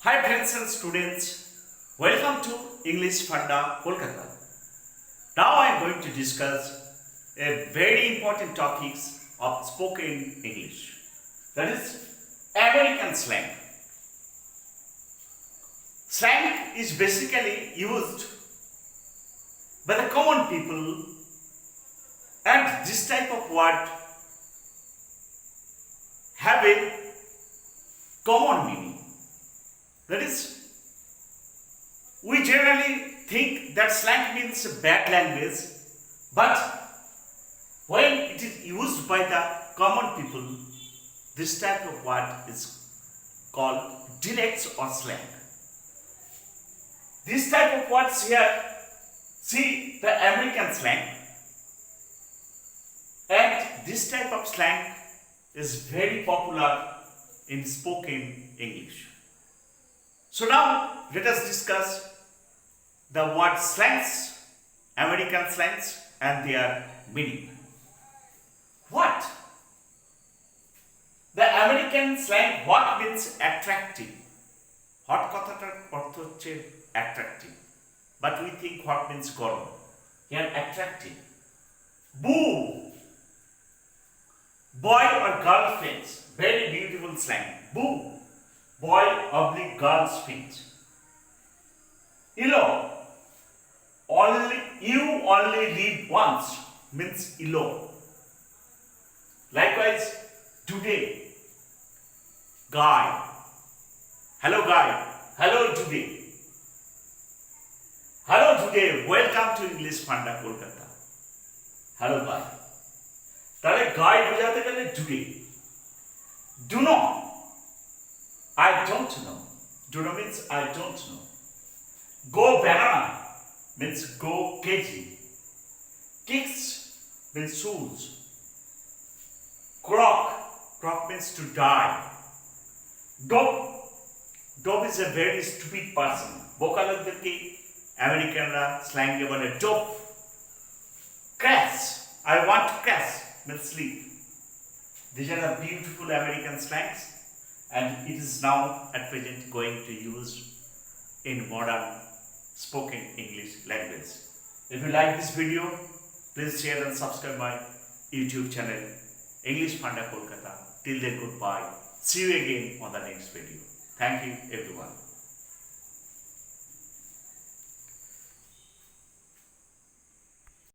Hi friends and students, welcome to English Funda, Kolkata. Now I am going to discuss a very important topics of spoken English. That is American slang. Slang is basically used by the common people, and this type of word have a common meaning. That is, we generally think that slang means bad language, but when it is used by the common people, this type of word is called dialects or slang. This type of words here, see the American slang, and this type of slang is very popular in spoken English. So now let us discuss the word slangs, American slangs, and their meaning. What? The American slang, what means attractive? Hot কথাটার অর্থ হচ্ছে attractive. But we think what means গরম. Here attractive. Boo. Boy or girl friends. Very beautiful slang. Boo. Boy oblique girl's feet. Ilo. You only live once means ilo. Likewise, today. Guy. Hello guy. Hello today. Hello today. Welcome to English Funda, Kolkata. Hello guy. তাহলে guy বোঝাতে গেলে today. Do not. I don't know. Do not means I don't know. Go banana means go kg. Kicks means shoes. Croc means to die. Dope is a very stupid person. বোকালোকদেরকে আমেরিকানরা স্ল্যাঙ্গে বলে dope. Crash. I want to crash means sleep. These are the beautiful American slangs, and it is now at present going to use in modern spoken English language. If you like this video, please share and subscribe my YouTube channel English Funda Kolkata. Till then, goodbye. See you again on the next video. Thank you everyone.